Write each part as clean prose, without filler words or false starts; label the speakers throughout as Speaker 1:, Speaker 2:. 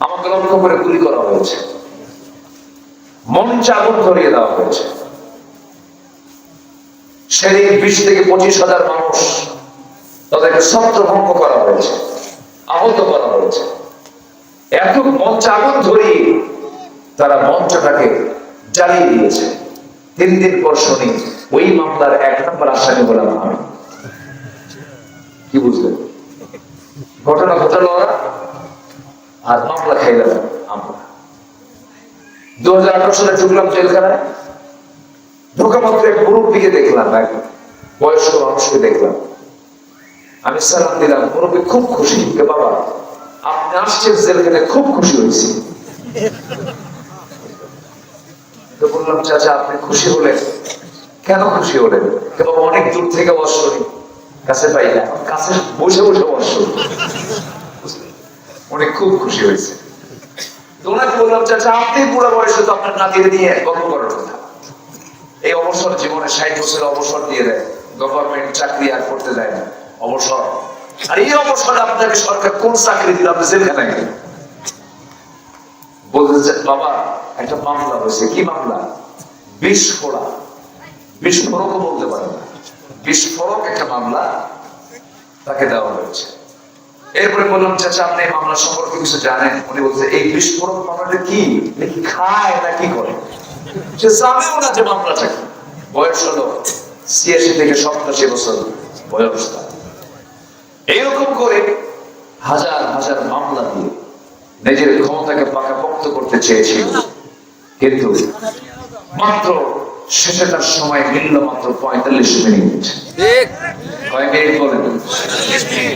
Speaker 1: আমাকে লক্ষ্য করে গুলি করা হয়েছে, মঞ্চে আগুন ধরিয়ে দেওয়া হয়েছে। সেদিন 20 থেকে 25,000 মানুষ, তাদেরকে ছত্রভঙ্গ করা হয়েছে, আহত করা হয়েছে। এত মঞ্চে আগুন ধরিয়ে তারা মঞ্চটাকে জ্বালিয়ে দিয়েছে। 3 দিন পর শুনি ওই মামলার 1 নম্বর আসামি হলাম আমি। কি বুঝলেন? ঘটনা ঘটালো ওরা, আর মামলা খেয়ে গেলাম আমরা। 2018 সালে ঢুকলাম জেলখানায়। ঢোকা মাত্র এক মুরব্বীকে দেখলাম, এক বয়স্ক মানুষকে দেখলাম। আমি সালাম দিলাম। মুরব্বী খুব খুশি, বাবা আপনি আসছেন জেলখানায়, খুব খুশি হয়েছি। তো বললাম, চাচা আপনি খুশি হলেন কেন? খুশি হলেন? বাবা অনেক দূর থেকে বসনি, কাছে পাই না, কাছে বসে বসে বসো। উনি খুব খুশি হয়েছে। তো ওনাকে বললাম, চাচা আপনি বুড়া বয়সে তো আপনার নাতিকে নিয়ে গল্প করার কথা। এই অবসর জীবনে 60 বছরের অবসর দিয়ে দেয়, গভর্নমেন্ট চাকরি আর করতে দেয় না, অবসর। আর এই অবসরে আপনাকে সরকার কোন চাকরি দিল? আপনি জেলখানায় গেলেন। বলতে বাবা একটা মামলা হয়েছে। কি মামলা? বিস্ফোরক। বিস্ফোরকও বলতে পারে না, বিস্ফোরক একটা মামলা তাকে দেওয়া হয়েছে। এরপরে বললাম, চাচা আপনি এই মামলা সম্পর্কে কিছু জানেন? উনি বলছে, এই বিস্ফোরক মামলাটা কি, নাকি খায় না কি করে? সে জানেও না যে মামলাটা কি। বয়স হলো 86 থেকে 87 বছর বয়স। এইরকম করে হাজার হাজার মামলা দিয়ে নিজের ক্ষমতাকে পাকাপোক্ত করতে চেয়েছিল, কিন্তু মাত্র শেষে তার সময় মিলল মাত্র 45 মিনিট। কয় মিনিট বলেন?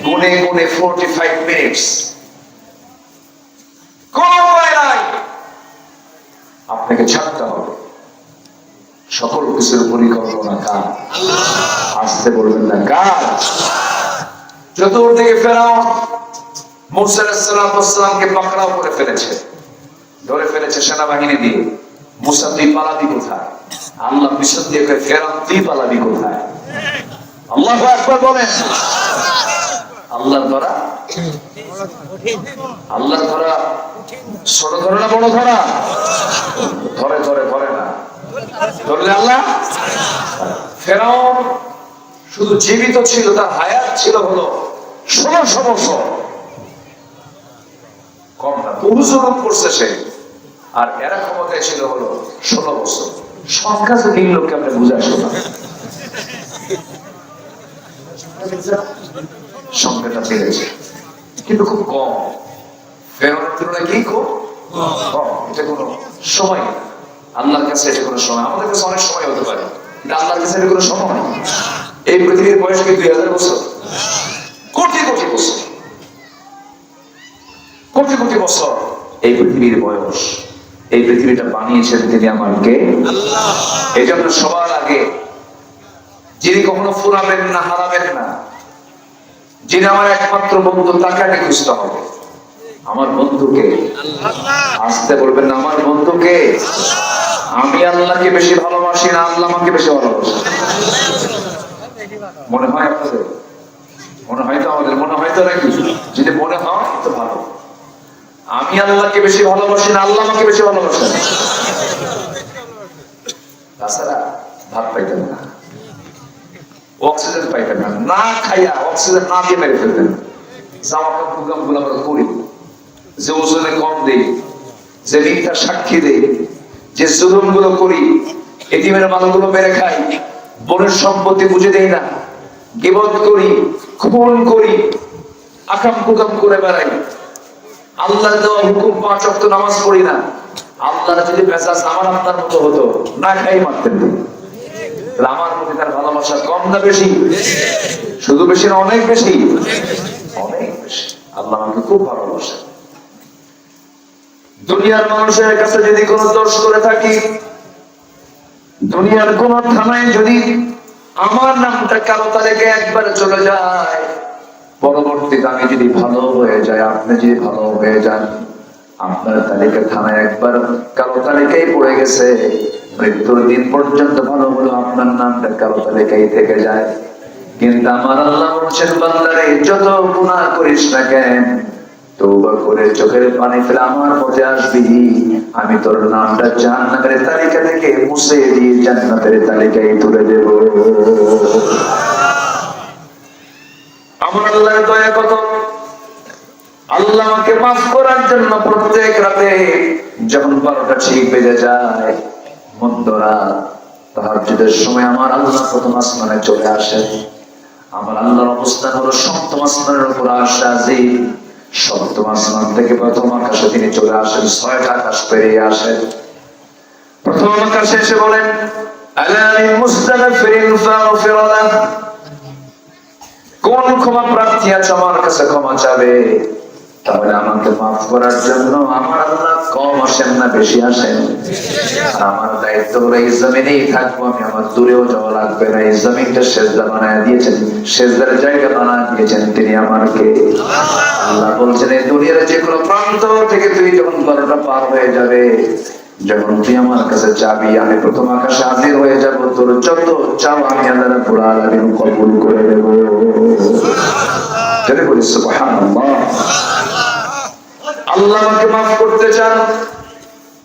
Speaker 1: গুনে গুনে 45 মিনিট। কোন উপায় নাই, আপনাকে ছাড়তে হবে। সকল কিছুর পরিকল্পনা কার? আসতে বলবেন না কার? চতুর্দিকে ফেরাউন মূসা আলাইহিস সালামকে পাকড়াও করে ফেলেছে, ধরে ফেলেছে সেনাবাহিনী দিয়ে। মূসা তুই পালাবি কোথায়? আল্লাহ মিশন দিয়ে কয়, ফেরাউন তুই পালাবি কোথায়? আল্লাহু আকবার বলেন। আল্লাহর ধরা, আল্লাহর ধরা ছোট ধরে না বড় ধরা? ধরে ধরে ধরে না, ধরলে আল্লাহ। ফেরাউন শুধু জীবিত ছিল, তার হায়াত ছিল হলো 1600 বছর। কম না, বহু জুলুম করছে সে। আর এরা ক্ষমতায় ছিল হলো 16 বছর। সংখ্যা যদি এই লোককে আপনি বুঝে আসো না, সংখ্যাটা বেড়েছে কিন্তু খুব কম। ফেরাউনের তুলনায় কি কম? এটা কোনো সময় না আল্লাহর কাছে, এটা কোনো সময়। আমাদের কাছে অনেক সময় হতে পারে, কিন্তু আল্লাহর কাছে এটা কোনো সময়। এই পৃথিবীর বয়স কি 2000 বছর? কোটি কোটি বছর, কোটি কোটি বছর এই পৃথিবীর বয়স। এই পৃথিবীটা বানিয়েছেন তিনি আমার কে? আল্লাহ। এই জন্য সবার আগে যিনি কখনো ফুরাবেন না, হারাবেন না, যিনি আমার একমাত্র বন্ধু, তাকে আগে খুঁজতে হবে। আমার বন্ধুকে আসতে বলবেন না, আমার বন্ধুকে। আমি আল্লাহকে বেশি ভালোবাসি না আল্লাহ আমাকে বেশি ভালোবাসি? মনে হয় আপনাদের? মনে হয় তো আমাদের? মনে হয় তো নাকি? যদি মনে হয় তো ভালো। আমি আল্লাহকে বেশি ভালোবাসি না আল্লাহ আমাকে বেশি ভালোবাসেন? তাছাড়া ভাত পাইতেন না, অক্সিজেন পাইতেন না, না খাইয়া অক্সিজেন না দিয়ে মেরে ফেলতেন। জামা কাপড় গুলো আমরা করি, যে ওজনে কম দেই, যে মিথ্যা সাক্ষী দেই, যে জুলুম গুলো করি, এতিমের মালগুলো মেরে খাই, বোনের সম্পত্তি বুঝে দেই না, গীবত করি, খুন করি, আকাম কুকাম করে বেড়াই, আল্লাহ দেওয়া হুকুম 5 ওয়াক্ত নামাজ পড়ি না। আল্লাহর যদি মেজাজ আমার আপনার মতো হতো, না খাই মারতেন। আমার প্রতি তার ভালোবাসা কম না বেশি? শুধু বেশি না, অনেক বেশি, অনেক বেশি। আল্লাহ আমাকে খুব ভালোবাসে। দুনিয়ার মানুষের কাছে যদি কোনো দোষ করে থাকি, দুনিয়ার কোন থানায় যদি আমার নামটা কালো তালিকে একবার চলে যায়, পরবর্তীতে আমি যদি ভালো হয়ে যায়, আপনি যদি ভালো হয়ে যান, আপনার তালিকা থানায় একবার কালো তালিকায় পড়ে গেছে, মৃত্যুর দিন পর্যন্ত ভালো হলো আপনার নামটা কালো তালিকায় থেকে যায়। কিন্তু আমার আল্লাহ বলছেন, বান্দারে যত গুনাহ করিস না কেন, তওবা করে চোখের পানি ফেলে আমার পথে আসবি, আমি তোর নামটা জান্নাতের তালিকা থেকে মুছে দিয়ে জান্নাতের তালিকায় তুলে দেব। আমার আল্লাহর দয়া কত! আল্লাহ আমাকে মাফ করার জন্য প্রত্যেক রাতে যখন 12টা ঠিক বেজে যায়, মধ্যরাত তাহাজ্জুদের সময় আমার আল্লাহ প্রথম আসমানে চলে আসে। আমার আল্লাহর অবস্থান হলো সপ্তম আসমানের উপর আসে। সপ্তম আসমান থেকে প্রথম আকাশে তিনি চলে আসেন, 6টা আকাশ পেরিয়ে আসেন। প্রথম আকাশে এসে বলেন, আলা মিন মুস্তাগফিরিন ফাগফির লাহ, কোন ক্ষমা প্রার্থী আছে আমার কাছে ক্ষমা চাবে? তাহলে আমাকে মাফ করার জন্য আমার আল্লাহ কম আসেন না বেশি আসেন? আমার দায়িত্ব হলো এই জমিনেই থাকবো আমি, আমার দূরেও যাওয়া লাগবে না। এই জমিনটা সেজদা বানায় দিয়েছেন, সেজদার জায়গা বানায় দিয়েছেন তিনি আমাকে। আল্লাহ বলছেন এই দুনিয়ার যে কোনো প্রান্ত থেকে তুই যখন 12টা পার হয়ে যাবে, যখন তুই আমার কাছে চাবি, আমি প্রথম আকাশে হাজির হয়ে যাবো, তোর যত চাও আমি আল্লাহ রাব্বুল আলামিন কবুল করে দেব। যদি বলি সুবহানাল্লাহ। আল্লাহ আমাকে মাফ করতে চান,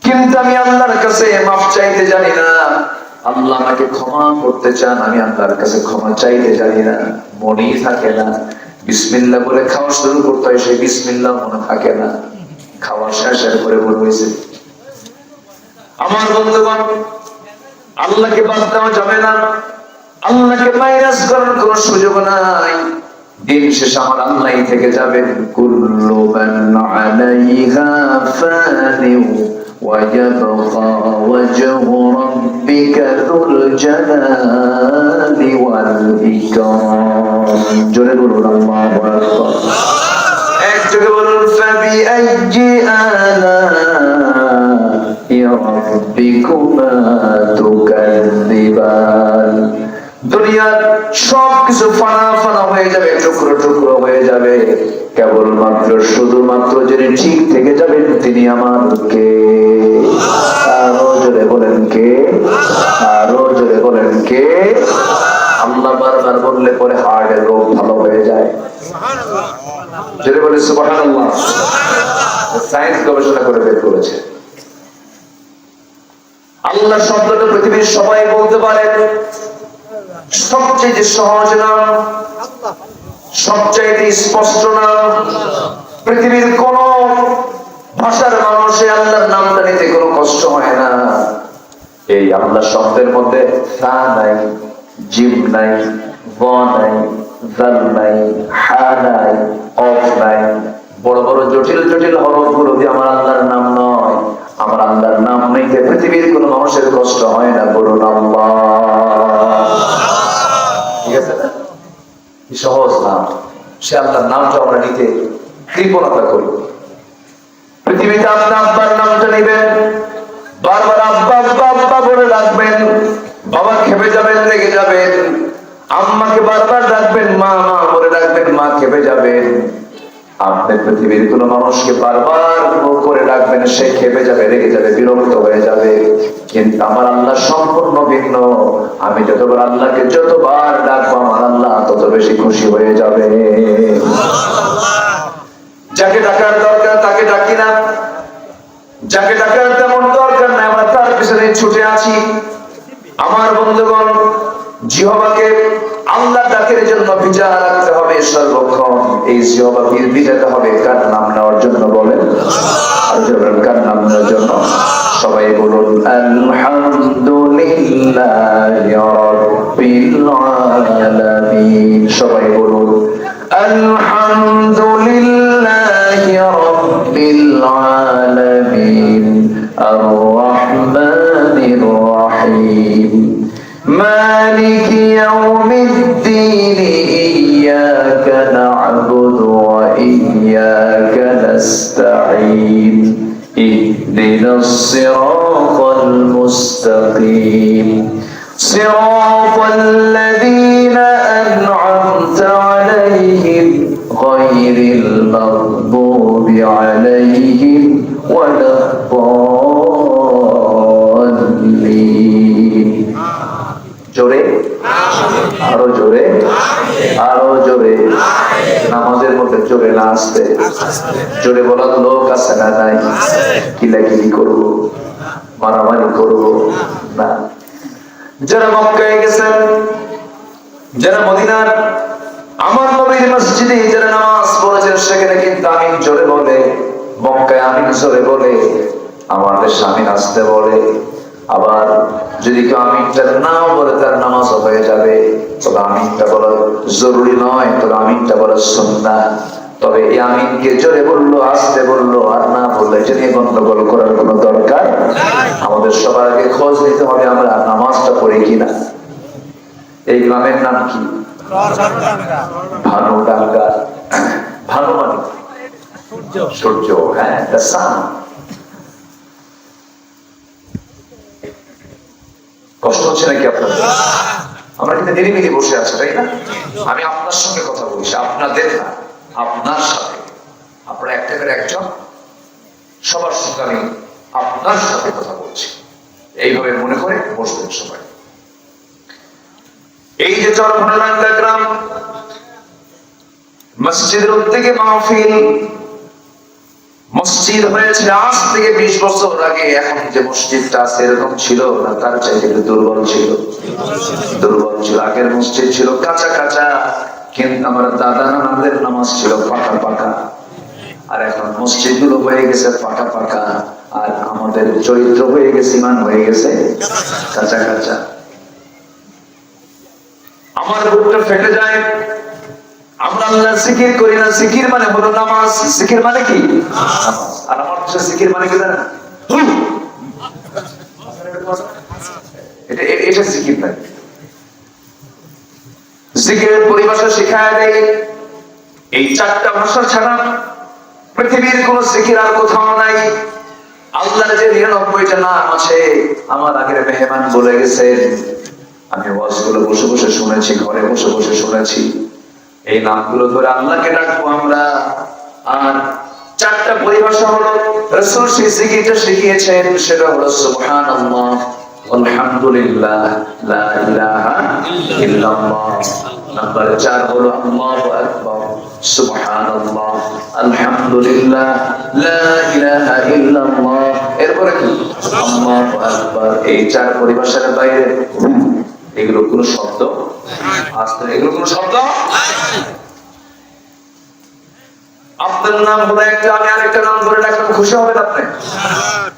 Speaker 1: কিন্তু আমি আল্লাহর কাছে মাফ চাইতে জানি না। আল্লাহ আমাকে ক্ষমা করতে চান, আমি আল্লাহর কাছে ক্ষমা চাইতে জানি না। মনেই থাকে না, বিসমিল্লাহ বলে খাওয়া শুরু করতে হয়, সেই বিসমিল্লাহ মনে থাকে না, খাওয়া শেষ করে বলছে। আমার বন্ধুগণ, আল্লাহকে বাদ দেওয়া যাবে না, আল্লাহকে মাইনাস করার কোনো সুযোগ নাই। দিন শেষে আমার আল্লাহই থেকে যাবেন। কুল্লু মান আলাইহা ফানি ওয়া ইয়াবকা ওয়াজহু রাব্বিকা যুল জালালি ওয়াল ইকরাম। জোরে বলুন আল্লাহু আকবার। এক যোগে বলুন ফাবি আইয়ি আলাই রাব্বিকুমা তুকাযযিবান। দুনিয়ার সবকিছু ফানা ফানা হয়ে যাবে, টুকরো টুকরো হয়ে যাবে, কেবলমাত্র শুধুমাত্র যিনি ঠিক থেকে যাবেন তিনি আমার কে? আরো জোরে বলেন কে? আরো জোরে বলেন কে? আল্লাহ বারবার বললে পরে হার্টের রোগ ভালো হয়ে যায়। জোরে বলে সুবহানাল্লাহ। সায়েন্স গবেষণা করে বের করেছে আল্লাহ শব্দটা পৃথিবীর সবাই বলতে পারে, সবচেয়ে সহজ নাম, সবচাইতে স্পষ্ট নাম। পৃথিবীর কোন ভাষার মানুষে আল্লাহর নামটা নিতে কোনো কষ্ট হয় না। এই আল্লাহ শব্দের মধ্যে সা নাই, জিম নাই, ব নাই, জাল নাই, হা নাই, অফ নাই। বড় বড় জটিল জটিল হরফগুলো দিয়ে আমার আল্লাহর নাম নয়। আমার আল্লাহর নাম নিতে পৃথিবীর কোন মানুষের কষ্ট হয় না। বলুন আল্লাহ। ঠিক আছে না? কি সহজ নাম। সে আল্লাহর নামটা আমরা নিতে কৃপণতা করি। পৃথিবীতে আপনি আব্বার নামটা নিবেন, বারবার আব্বা আব্বা আব্বা বলে ডাকবেন, বাবা খেপে যাবেন, রেগে যাবেন। আম্মাকে বারবার ডাকবেন, মা মা বলে ডাকবেন, মা খেপে যাবেন। আপনি পৃথিবীর কোন মানুষকে বারবার করে ডাকবেন, সে খেপে যাবে, রেগে যাবে, বিরক্ত হয়ে যাবে। কিন্তু আমার আল্লাহ সম্পূর্ণ ভিন্ন। আমি যতবার আল্লাহকে যতবার ডাকবো আমার আল্লাহ তত বেশি খুশি হয়ে যাবে। যাকে ডাকার দরকার তাকে ডাকি না, যাকে ডাকার তেমন দরকার নাই আমরা তার পিছনে ছুটে আছি। আমার বন্ধুগণ, জিহ্বাকে আল্লাহ ডাকের জন্য ভিজা রাখতে হবে সর্বক্ষণ। এই জিহ্বা ভিজাতে হবে কার নাম নেওয়ার জন্য? বলেন কার নাম নেওয়ার জন্য? সবাই বলুন আলহামদুলিল্লাহি রাব্বিল আলামিন। সবাই বলুন আলহামদুলিল্লাহি রাব্বিল আলামিন আর রহমানির রহিম مالك يوم الدين إياك نعبد وإياك نستعين اهدنا الصراط المستقيم صراط الذين أنعمت عليهم غير المغضوب عليهم ولا الضالين জোরে আরো জোরে আরো জোরে নামাজের মধ্যে জোরে না আসতে জোরে বলার লোক আছে না নাই? কিলাকিলি করবো, মারামারি করবো না। যারা মক্কায় গেছেন, যারা মদিনার আমার নবীর মসজিদে যারা নামাজ পড়েছেন, সেখানে কিন্তু আমিন জোরে বলে, মক্কায় আমিন জোরে বলে, আমাদের স্বামী আসতে বলে। আবার যদি কেউ আমিনটা নাও বলে তার নামাজ হয়ে যাবে, তবে আমিনটা বলা জরুরি নয়, তবে আমিনটা বলা সুন্নাহ। তবে এই আমিনকে জোরে বললো, আসতে বললো, আর না বললে এটা নিয়ে গন্ডগোল করার কোনো দরকার। আমাদের সবার আগে খোঁজ নিতে হবে আমরা নামাজটা পড়ি কিনা। এই গ্রামের নাম কি? ভানুডাঙ্গা। ভানু মানে সূর্য, হ্যাঁ, কষ্ট হচ্ছে নাকি আপনাদের? আমরা কিন্তু নিরিবিলি বসে আছি, তাই না? আমি আপনার সঙ্গে কথা বলছি, আপনাদের না, আপনার সাথে। আপনারা একটা করে একজন, সবার সঙ্গে আমি আপনার সাথে কথা বলছি। এইভাবে মনে করে বসবেন সবাই। এই যে চরভানুডাঙ্গা গ্রাম, মসজিদের উদ্যোগে মাহফিল, মসজিদ হয়েছে আজ থেকে 20 বছর আগে। এখন যে মসজিদটা আছে এরকম ছিল না, তার চাইতে দুর্বল ছিল, দুর্বল ছিল। আগের মসজিদ ছিল কাঁচা কাঁচা, কিন্তু আমার দাদা নানাদের নামাজ ছিল পাকা পাকা। আর এখন মসজিদ গুলো হয়ে গেছে পাকা পাকা, আর আমাদের চরিত্র হয়ে গেছে, ইমান হয়ে গেছে কাঁচা কাঁচা। আমার বুকটা ফেটে যায়, আমরা আল্লাহর জিকির করি না। জিকির মানে হলো নামাজ। জিকির মানে কি? নামাজ। আর আমার কাছে জিকির মানে কি জানেন? এটা জিকির না। জিকিরের পরিভাষা শিখায় দেয় এই 4টা ভাষা ছাড়া পৃথিবীর কোন জিকির আর কোথাও নাই। আল্লাহর যে 99টা নাম আছে, আমার আগের মেহমান বলে গেছেন, আমি ওয়াজগুলো বসে বসে শুনেছি, ঘরে বসে বসে শুনেছি। এই নামগুলো ধরে আল্লাহকে ডাকবো আমরা। আর 4টা পরিভাষা হলো রাসূল সেই জিকিরটা শিখিয়েছেন, সেটা হলো সুবহানাল্লাহ, আলহামদুলিল্লাহ, লা ইলাহা ইল্লাল্লাহ। নাম্বার 4 হলো আল্লাহু আকবার, সুবহানাল্লাহ, আলহামদুলিল্লাহ, লা ইলাহা ইল্লাল্লাহ। এরপরে কি? আল্লাহু আকবার। এই 4 পরিভাষার বাইরে এগুলো কোনো শব্দ আসলে, এগুলো কোনো শব্দ। আপনার নাম হলো একটা, আমি আরেকটা নাম ধরে রাখলাম, খুশি হবেন আপনি?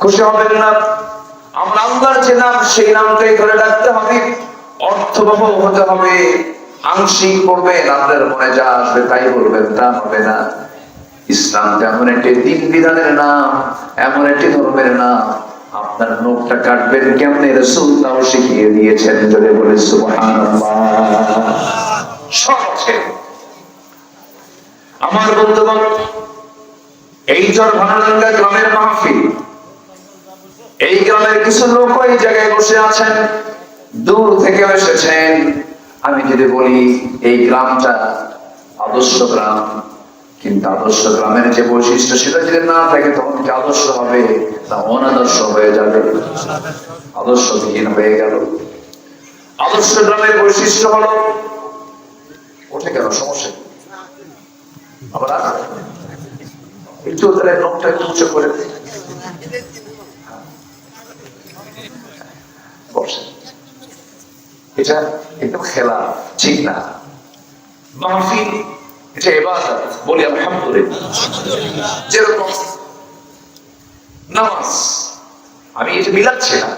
Speaker 1: খুশি হবেন না? আমরা আল্লাহর যে নাম, সেই নামটাই ধরে রাখতে হবে, অর্থবহ হতে হবে। আংশিক করবেন, আপনার মনে যা আসবে তাই বলবেন, তা হবে না। ইসলাম এমন একটি দিন বিধানের নাম, এমন একটি ধর্মের নাম, আপনার নোটটা কাটবেন কেমনে রাসূল তাও শিখিয়ে দিয়েছেন। জোরে বলে সুবহানাল্লাহ। সবচেয়ে আমার বন্ধুগণ, এই চরভানুডাঙ্গা গ্রামের মাহফিল, এই গ্রামের কিছু লোক এই জায়গায় বসে আছেন, দূর থেকে এসেছেন। আমি যদি বলি এই গ্রামটা আদর্শ গ্রাম, কিন্তু আদর্শ গ্রামের যে বৈশিষ্ট্য সেটা যদি না থাকে, তখন কি আদর্শ হবে না অনাদর্শ হয়ে যাবে? আদর্শহীন হয়ে গেল। আদর্শ গ্রামের বৈশিষ্ট্য হলো, ওঠে কেন, সমস্যা আবার একটু তাহলে নোটটা একটু উঁচু করে বসে। এটা একদম খেলা ঠিক না। মাহফিল এটা ইবাদত, বলি আলহামদুলিল্লাহ। যেরকম নামাজ, আমি এটা মিলাচ্ছি না,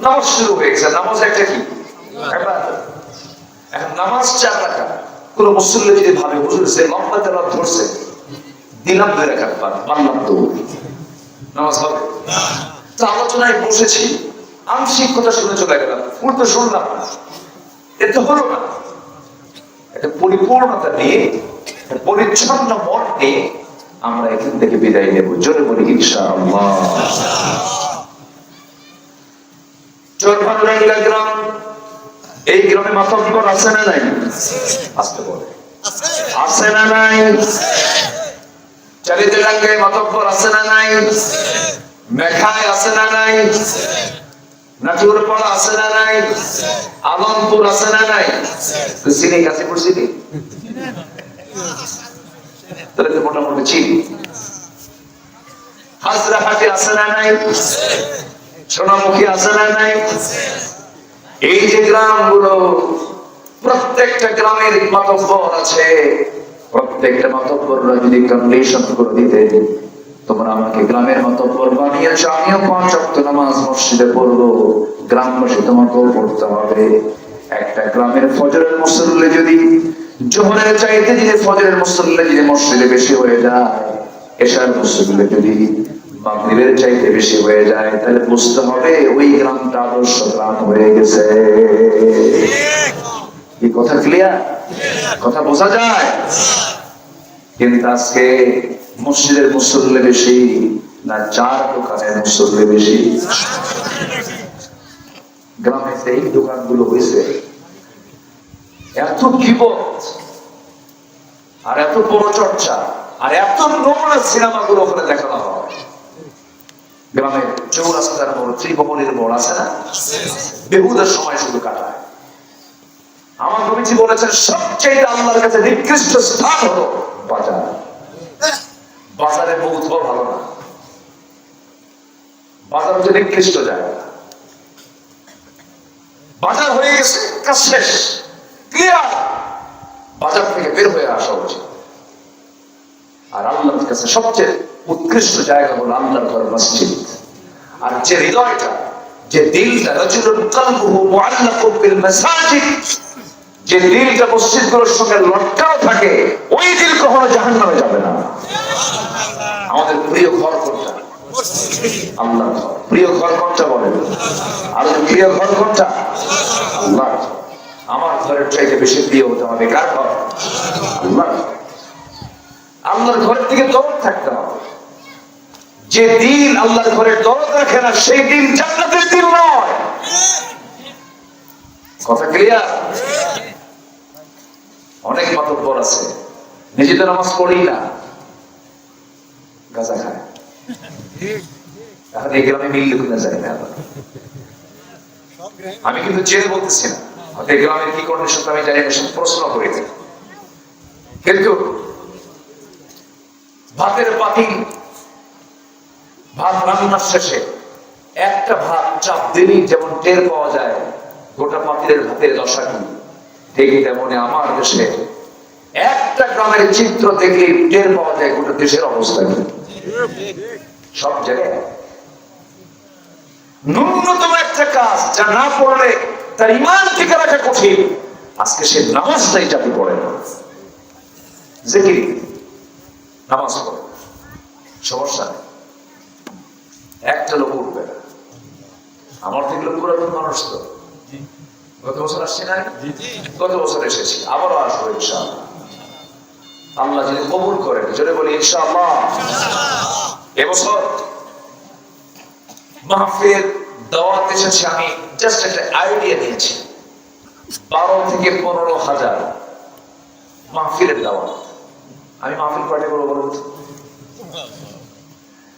Speaker 1: নামাজ শুরু হয়ে গেছে, নামাজ একটা কি ইবাদত। এখন নামাজ 4 রাকাত। কোন মুসল্লি যদি ভাবে হুজুর যে লম্বা তেলাওয়াত ধরছে, দিলাম 2 রাকাত পার, মানলাম তো নামাজ হবে না। তো আলোচনায় বসেছি, আংশিক কথা শুনে চলে গেলাম, পুরো শুনলাম না, এটা হলো না। একটা পরিপূর্ণতা নিয়ে, পরিচ্ছন্ন মন নিয়ে আমরা এখান থেকে বিদায় নেব। জোরে বলি ইনশাআল্লাহ। চরভানুডাঙ্গা গ্রাম, এই গ্রামে মাতব্বর আছে না নাই? আসতে বলে আছে না নাই? চারিদিকে মাতব্বর আছে না নাই? মেঘায় আছে না নাই? নাটুরপাড়া আছে না নাই? আলমপুর আছে না নাই? চিনি, গাজীপুর চিনি, তাহলে তো মোটামুটি চিনি। হাজরাহাটে আছে না নাই? সোনামুখী আছে না নাই? এই যে গ্রামগুলো, প্রত্যেকটা গ্রামের মাতব্বর আছে। প্রত্যেকটা মাতব্বররা যদি কন্ডিশন করে দিতে, তোমরা আমাকে গ্রামের মাতব্বর বানিয়েছ, আমিও 5 ওয়াক্ত নামাজ মসজিদে পড়বো, গ্রামবাসী তোমাকেও পড়তে হবে। একটা গ্রামের ফজরের মুসল্লি যদি জোহরের চাইতে যদি ফজরের মুসল্লি যদি মসজিদে বেশি হয়ে যায়, এশার মুসল্লি যদি মাগরিবের চাইতে বেশি হয়ে যায়, তাহলে বুঝতে হবে ওই গ্রামটা আদর্শ গ্রাম হয়ে গেছে। এই কথা ক্লিয়ার? কথা বোঝা যায়? কিন্তু আজকে মসজিদের মুসল্লি বেশি না চার দোকানের মুসল্লি বেশি? গ্রামে এই দোকানগুলো হয়েছে, এত গীবত আর এত বড় চর্চা আর এত নোংরা সিনেমাগুলো ওখানে দেখানো হয়। গ্রামের চৌরাস্তার মোড়, ত্রিভুবনের মোড় আছে না, বেহুদের সময় শুধু কাটায়। আমার নবীজি বলেছেন সবচেয়ে আল্লাহর কাছে নিকৃষ্ট স্থান হলো বাজার। বাজারে বউও ভালো না, বাজার হচ্ছে নিকৃষ্ট জায়গা। বাজার হয়ে গেছে, কাজ শেষ, ক্লিয়ার। বাজার থেকে বের হয়ে আসা উচিত। আর আল্লাহর কাছে সবচেয়ে উৎকৃষ্ট জায়গা হলো আল্লাহর ঘর, মসজিদ। আর যে হৃদয়টা, যে দিলটা, রাজুলুন কলবুহু মুআল্লাকুন বিল মাসাজিদ, যে দিলটা মসজিদগুলোর সঙ্গে লটকাও থাকে, ওই দিল কখনো জাহান্নামে যাবে না। আমাদের প্রিয় ঘর কোনটা? আল্লাহর ঘর। প্রিয় ঘর কোনটা বলেন? আর প্রিয় ঘর কোনটা? আল্লাহর ঘর। আমার ঘরের চাইতে বেশি প্রিয় হতে হবে কার ঘর? আল্লাহর ঘর। আল্লাহর ঘরের দিকে দরদ থাকতে হবে। যে দিল আল্লাহর ঘরের দরদ রাখে না, সেই দিল জান্নাতের দিল নয়। কথা ক্লিয়ার? অনেক মাতব্বর আছে, নিজেদের নামাজ পড়ি না, গাঁজা খায়। এখন এই গ্রামে মিল কিনা যায় না। আমি কিন্তু জেনে বলতেছি না, এই গ্রামের কি কন্ডিশন আমি জানি না, প্রশ্ন করি। কিন্তু ভাতের পাতিল, ভাত রান্নার শেষে একটা ভাত চাপ দিলেই যেমন টের পাওয়া যায় গোটা পাতিলের ভাতের দশা কি, ঠিক তেমনি আমার দেশে একটা গ্রামের চিত্র দেখলেই টের পাওয়া যায় গোটা দেশের অবস্থা কি। সব জায়গায় ন্যূনতম একটা কাজ যা না পড়লে তার ইমান টিকে রাখা কঠিন। আজকে সে নামাজটাই জাতি পড়ে না, জিকির নামাজ পড়ে, সমস্যা নেই, একটা লোক উঠবে না। আমার থেকে লোক পুরাতন মানুষ তো, গত বছর আসছি না, গত বছর এসেছি, আবারও আসবো ইনশাআল্লাহ। আল্লাহ যদি কবুল করেন, জোরে বলি ইনশাআল্লাহ। এবছর মাহফিল দাওয়াত এসেছে, আমি জাস্ট একটা আইডিয়া দিয়েছি, 12 থেকে 15,000 মাহফিলের দাওয়াত। আমি মাহফিল কয়টা করবো বলুন?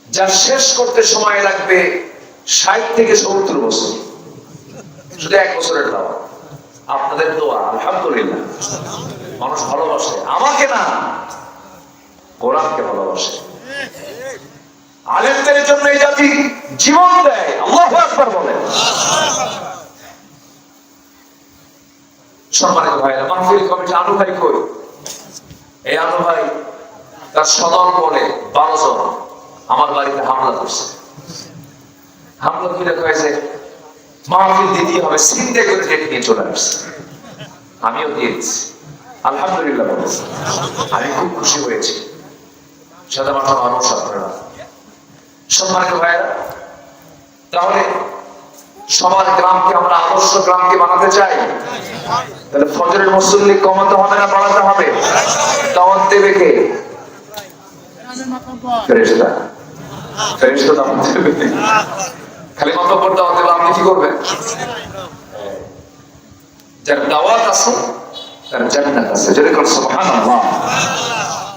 Speaker 1: যা শেষ করতে সময় লাগবে 60 থেকে 70 বছর, শুধু 1 বছরের দাওয়াত। আপনাদের দোয়া আলহামদুলিল্লাহ, মানুষ ভালোবাসে আমাকে না, কোরআনকে ভালোবাসে। আলেমদের জন্য এই জাতি জীবন দেয়, আল্লাহু আকবার বলেন। সম্মানিত ভাইরা, মাহফিল কমিটি আনু ভাই কই? এই আনু ভাই তার সদল বলে 12 জন আমার বাড়িতে হামলা করছে। হামলা করে কয়েছে মাহফিল দিতে হবে, চিন্তা করে ডেট নিয়ে চলে আসছে। আমিও দিয়েছি, আলহামদুলিল্লাহ বলেছি। আমি খুব খুশি হয়েছি। সাদা মাথা মানুষ আপনারা। সম্মানিত ভাইরা, তাহলে সবার গ্রামকে আমরা আদর্শ গ্রামকে বানাতে চাই, তাহলে ফজরের মুসল্লি কমাতে হবে না বাড়াতে হবে? দাওয়াত দেবে কে? ফেরেশতা। ফেরেশতা দাওয়াত দেবে। খালি মাতব্বর দাওয়াত দেবে, আপনি কি করবেন? যার দাওয়াত আছে তার জান্নাত আছে, যেরকম সুবহানাল্লাহ।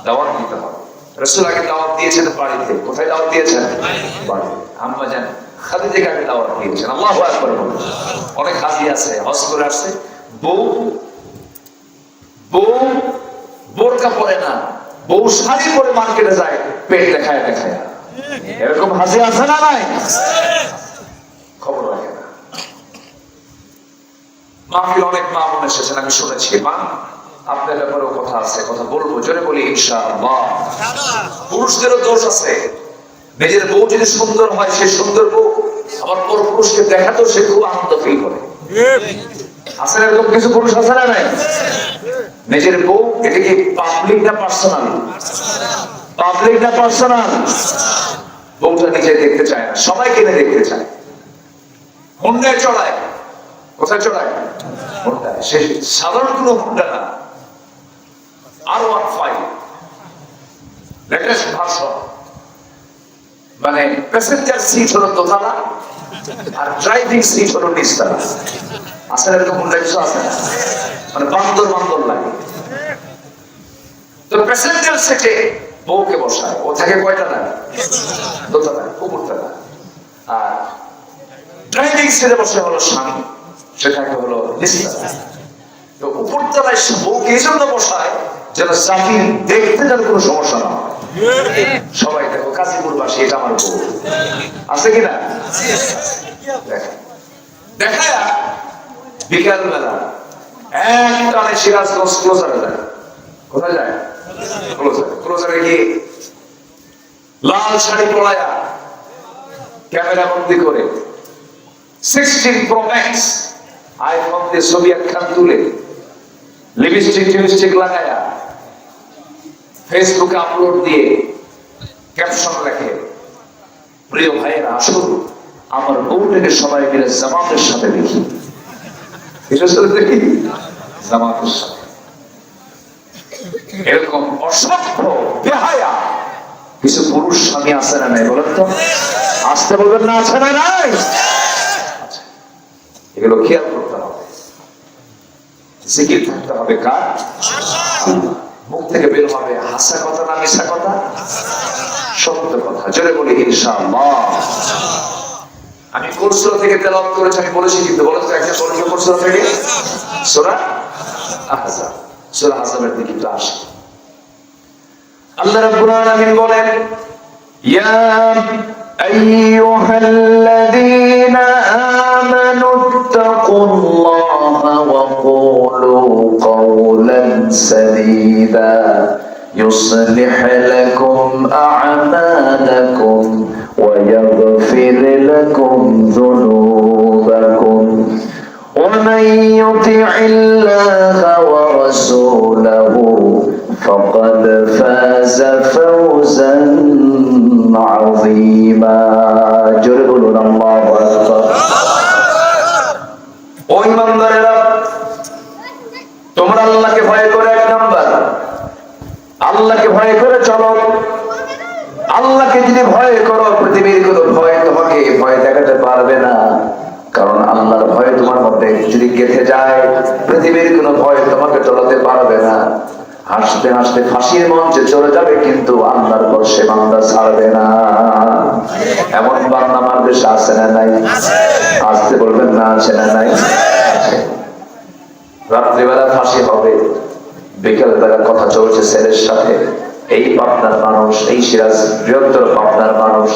Speaker 1: দাওয়াত দিতে হবে। রাসূল আগে দাওয়াত দিয়েছেন বাড়িতে, কোথায় দাওয়াত দিয়েছেন? বাড়িতে। আম্মা জান খাদিজাকে আগে দাওয়াত দিয়েছেন, আল্লাহু আকবার বলেন। অনেক হাজি আছে, হজ করে আসছে, বউ বোরকা পরে না, বউ শাড়ি পরে মার্কেটে যায় পেট দেখায় দেখায়, এরকম হাসি আছে না নাই? খবর রাখে না। মাহফিল অনেক মা মনে এসেছেন, আমি শুনেছি। মা আপনার ব্যাপারেও কথা আছে, কথা বলবো, জোরে বলি ইনশাআল্লাহ। পুরুষদেরও দোষ আছে, নিজের বউ যদি সুন্দর হয়, সে সুন্দর বউ আবার পর পুরুষকে দেখাতেও সে খুব আনন্দ ফিল করে। আছে এরকম কিছু পুরুষ আছে না নাই? নিজের বউ, এটা কি পাবলিক না পার্সোনাল? পাবলিক না পার্সোনাল? বউটা নিজে দেখতে চায় না, সবাই কিনে দেখতে চায়। হুন্ডায় চড়ায়, কোথায় চড়ায়? হুন্ডায়। সে সাধারণ কোনো হুন্ডা না, R15 লেটেস্ট ভার্সন। মানে প্যাসেঞ্জার সিট হলো দোতলা আর ড্রাইভিং সিট হলো নিচতলা। আসলে এরকম হুন্ডা কিছু আছে না? মানে বান্দর বান্দর লাগে। তো প্যাসেঞ্জার সিটে বউকে বসায়, ও থাকে কয়টা না? দোতলা, উপরতলা। আর ড্রাইভিং সিটে বসে হলো স্বামী, সেটাকে হলো নিচতলা। তো উপরতলায় বউকে এই জন্য বসায় যেন জাতির দেখতে যেন কোনো সমস্যা না হয়। সবাই দেখো কাশীপুরবাসী, এটা আমার বউ, আছে কিনা? দেখায় বিকাল বেলা এক টানে সিরাজগঞ্জ ক্লোজারে যায়। কোথায় যায়? ক্লোজারে গিয়ে লাল শাড়ি পরায়া ক্যামেরা বন্দি করে 16 Pro Max আইফোন দিয়ে ছবি একখান তুলে লিপস্টিক লাগায়া ফেসবুকে আপলোড দিয়ে ক্যাপশন লেখে, প্রিয় ভাইয়েরা আসুন আমার বউটাকে সবাই মিলে জামাতের সাথে দেখি। দেখি জামাতের সাথে। এরকম অসভ্য বেহায়া কিছু পুরুষ স্বামী আছে না নাই? বলেন তো, আসতে বলবেন না, আছে না নাই? এগুলো খেয়াল করতে হবে। জিকির থাকতে হবে কার? আল্লাহ। মুখ থেকে বের হবে হাসা কথা না মিশা কথা? সত্য কথা। জোরে বলি ইনশাআল্লাহ। আমি কোরআন থেকে তেলাওয়াত করেছি, আমি বলেছি, কিন্তু বলেন তো একটা বলেছি কোরআন থেকে সূরা আহজাব। সূরা আহজাবের দিকে একটু আসি। আল্লাহ রাব্বুল আলামিন বলেন, ইয়া আইয়ুহাল্লাযীনা আমানু ইত্তাকুল্লাহা ওয়া কুলু কাওলান সাদীদা يصلح لكم أعمالكم ويغفر لكم ذنوبكم ومن يطع الله ورسوله فقد فاز فوزا عظيما. জোরে বলুন আল্লাহু আকবার। ও ইমানদারেরা, তোমরা আল্লাহকে ভয় করে, এক নাম্বার আল্লাহকে ভয় করে চলো। আল্লাহকে যদি ভয় করো, পৃথিবীর কোনো ভয় তোমাকে ভয় দেখাতে পারবে না। কারণ আল্লাহর ভয় তোমার মধ্যে যদি গেঁথে যায়, পৃথিবীর কোনো ভয় তোমাকে চলাতে পারবে না। হাসতে হাসতে ফাঁসির মঞ্চে চলে যাবে, কিন্তু আল্লাহর পর সে বান্দা ছাড়বে না। এমন বান্দা আমার দেশে আছে না নাই? আসতে বলবেন না, আছে না নাই? রাত্রিবেলা ফাঁসি হবে, বিকেল বেলা কথা চলছে ছেলের সাথে। এই পাবনার মানুষ, এই সিরাজ বৃহত্তর পাবনার মানুষ,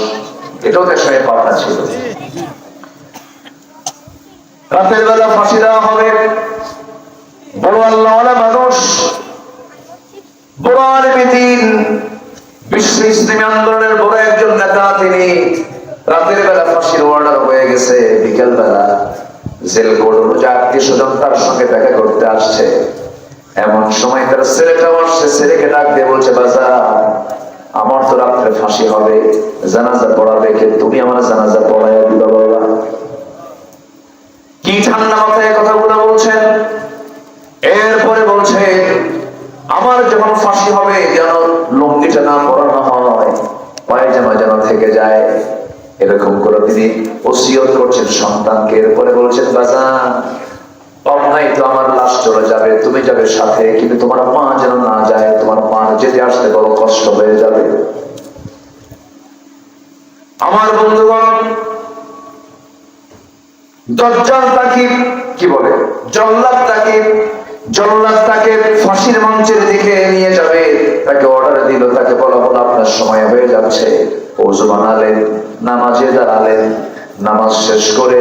Speaker 1: এটাও দেশের পাবনা ছিল। রাতের বেলা ফাঁসি দেওয়া হবে। বড় আল্লাহওয়ালা মানুষ, বড় আলেম, বিশ্ব ইসলামী আন্দোলনের বড় একজন নেতা, তিনি রাতের বেলা ফাঁসির অর্ডার হয়ে গেছে। বিকেল বেলা জেল কোর্ট অনুযায়ী আত্মীয় স্বজন তার সঙ্গে দেখা করতে আসছে। এমন সময় তার ছেলেটাও আসছে, ছেলেকে ডাক দিয়ে বলছে, বাজা আমার তো রাত্রে ফাঁসি হবে, জানাজা পড়াবে কে? তুমি আমার জানাজা পড়াইয়া দিবা বাবা। কি ঠান্ডা মাথায় কথাগুলো বলছেন। এরপরে বলছে, আমার যখন ফাঁসি হবে যেন লুঙ্গিটা না পরানো হয়, পায়জামা যেন থেকে যায়, এরকম করে তিনি ওসিয়ত করছেন সন্তানকে। এরপরে বলছেন, বাজা পাবনায় তো আমার লাশ চলে যাবে, তুমি যাবে সাথে, কিন্তু তোমার মা যেন না যায়, তোমার মা যেতে আসতে বড় কষ্ট হয়ে যাবে। আমার বন্ধুগণ, দজ্জাল তাকিব কি বলে, জল্লাদ তাকিব জল্লাদ তাকে ফাঁসির মঞ্চের দিকে নিয়ে যাবে, তাকে অর্ডার দিল, তাকে বলা হলো আপনার সময় হয়ে যাচ্ছে। ওযু বানালেন, নামাজে দাঁড়ালেন, নামাজ শেষ করে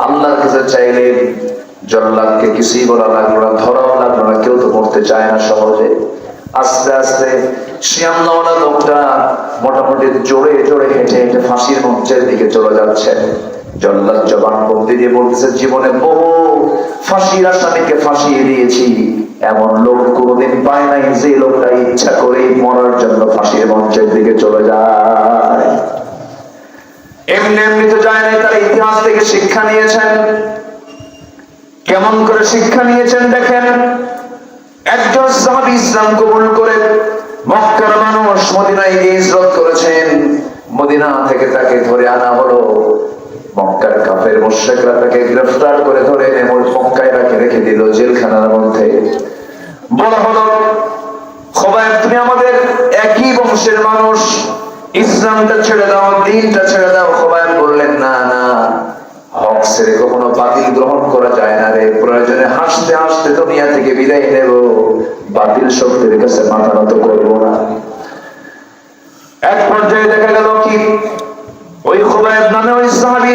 Speaker 1: আল্লাহর কাছে চাইলেন। জল্লাদকে কিছুই বলা লাগলো না, ধরাও লাগলো না, কেউ তো মরতে চায় না সহজে। আস্তে আস্তে শিয়ামনাওয়ালা লোকটা মোটামুটি জোরে জোরে হেঁটে হেঁটে ফাঁসির মঞ্চের দিকে চলে যাচ্ছে। জল্লাদ জবানবন্দি দিয়ে বলতেছে, জীবনে বহু ফাঁসির আসামিকে ফাঁসিয়ে দিয়েছি, এমন লোক কোনোদিন পায় নাই যে লোকটা ইচ্ছা করে মরার জন্য ফাঁসির মঞ্চের দিকে চলে যায়। এমনি এমনি তো যায় নাই, তার ইতিহাস থেকে শিক্ষা নিয়েছেন। কেমন করে শিক্ষা নিয়েছেন দেখেন। একজন সাহাবী ইসলাম কবুল করে মক্কার মানুষ মদিনায় গিয়ে হিজরত করেছেন। মদিনা থেকে তাকে ধরে আনা হলো। মক্কার কাফের মুশরিকরা তাকে গ্রেফতার করে ধরে মক্কায় রেখে দিল জেলখানার মধ্যে। বলা হলো, খুবাইব তুমি আমাদের একই বংশের মানুষ, ইসলামটা ছেড়ে দাও, দ্বীনটা ছেড়ে দাও। খুবাইব বললেন, না না, হক ছেড়ে কখনো বাতিল গ্রহণ করা যায় না রে। প্রয়োজনে হাসতে হাসতে দুনিয়া থেকে বিদায় নেব, বাতিল শক্তির কাছে মাথা নত করবো না। এক পর্যায়ে দেখা গেল কি, ওই খুবাইব নামে ওই সাহাবী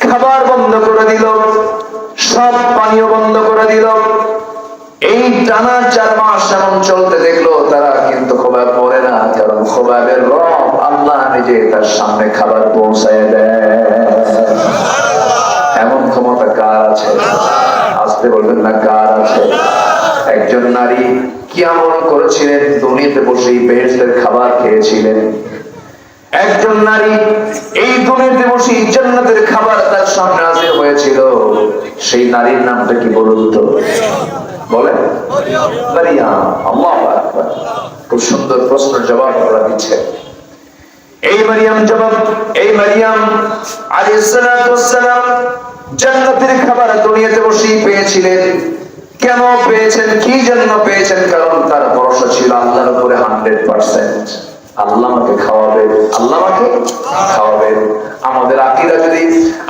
Speaker 1: খাবার বন্ধ করে দিল, সব পানীয় বন্ধ করে দিল। এই টানা 4 মাস এমন চলতে দেখলো তারা, কিন্তু খুবাইব মরে না, কারণ খুবাইবের রব আল্লাহ নিজে তার সামনে খাবার পৌঁছায় দেয়। এমন ক্ষমতা কার আছে? আসতে বলবেন না, কার আছে? একজন নারী কি আমল করেছিলেন, দুনিয়াতে বসেই বেহেশতের খাবার খেয়েছিলেন। একজন নারী এই দুনিয়াতে বসেই জান্নাতের খাবার তার সামনে হাজির হয়েছিল। সেই নারীর নামটা কি বলুন তো? বলেন, মারিয়াম। আল্লাহু আকবার। খুব সুন্দর প্রশ্নের জবাব ওরা দিচ্ছে। এই মারিয়াম আলাইহিস সালাতু ওয়াস সালাম জান্নাতের খাবার দুনিয়াতে বসেই পেয়েছিলেন। কেন পেয়েছেন, কি জন্য পেয়েছেন? কারণ তার ভরসা ছিল আল্লাহর উপরে 100%। আল্লাহ আমাকে খাওয়াবে, আল্লাহ আমাকে খাওয়াবে। আমাদের আকীদা যদি,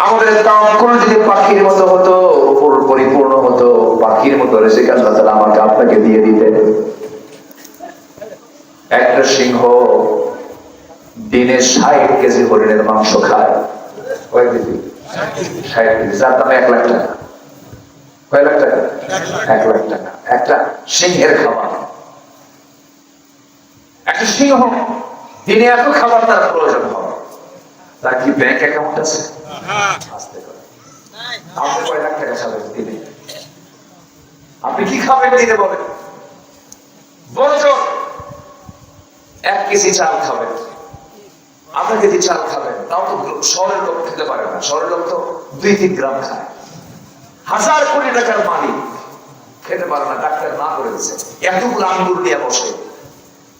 Speaker 1: আমাদের তাওয়াক্কুল যদি পাখির মতো হতো, উপর পরিপূর্ণ হতো, পাখির মতো রিজিক আল্লাহ তাআলা আমাকে আপনাকে দিয়ে দিতেন। একটা সিংহ দিনে 60 কেজি হরিণের মাংস খায়। কয় কেজি? 60 কেজি, যার দাম 1 লাখ টাকা। কয় লাখ টাকা? 1 লাখ টাকা একটা সিংহের খাবার। একটা সিংহ দিনে এত খাবার তার প্রয়োজন হয়। তার কি ব্যাংক অ্যাকাউন্ট আছে? আসতে পারে। আপনি কয় লাখ টাকা খাবেন দিনে? আপনি কি খাবেন দিনে বলেন? বলছেন 1 কেজি চাল খাবেন, আধা কেজি চাল খাবেন, তাও তো শহরের লোক খেতে পারে না। শহরের লোক তো 2-3 গ্রাম খায়। 1000 কোটি টাকার মালিক খেতে পারে না, ডাক্তার না করে দিচ্ছে। এতগুলো আঙ্গুর নিয়ে বসে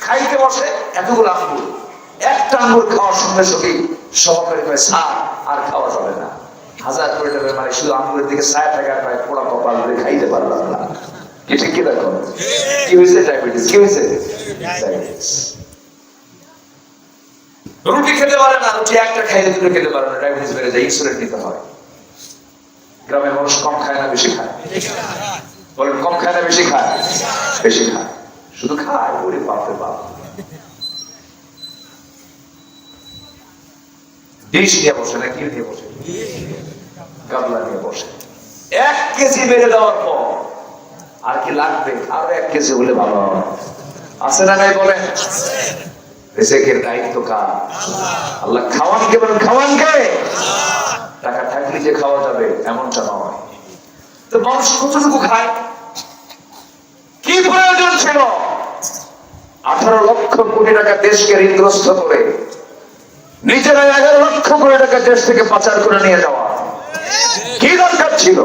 Speaker 1: খাইতে বসে, এতগুলো আঙ্গুর, একটা আঙ্গুর খাওয়ার সঙ্গে সঙ্গে সহকারী কয় স্যার আর খাওয়া যাবে না। 1000 কোটি টাকার মালিক শুধু আঙ্গুরের দিকে 60 টাকা পায়, পোড়া কপাল ধরে খাইতে পারলাম না। কি ঠিক কি দেখো, কি হয়েছে? ডায়াবেটিস। কি হয়েছে? ডায়াবেটিস। রুটি খেতে পারে না, রুটি একটা খাইলে 2টো খেতে পারে না, ডায়াবেটিস বেড়ে যায়, ইনসুলিন নিতে হয়। গ্রামের মানুষ কম খায় না বেশি খায়? বলেন, কম খায় না বেশি খায়? বেশি খায়। শুধু খায়, ওরে বাপরে বাপ। ডিশ নিয়ে বসে না, কি নিয়ে বসে? গামলা নিয়ে বসে। 1 কেজি বেড়ে দেওয়ার পর আর কি লাগবে? আরো 1 কেজি হলে ভালো হবে। আছে না নাই বলেন? রিজিকের দায়িত্ব কার? আল্লাহ। খাওয়ান কে? বলেন, খাওয়ান কে? টাকা থাকলে যে খাওয়া যাবে এমনটা নয়। তো মানুষ কতটুকু খায়? কি প্রয়োজন ছিল 18 লক্ষ কোটি টাকা দেশকে ঋণগ্রস্ত করে নিজেরা 11 লক্ষ কোটি টাকা দেশ থেকে পাচার করে নিয়ে যাওয়া? কি দরকার ছিল?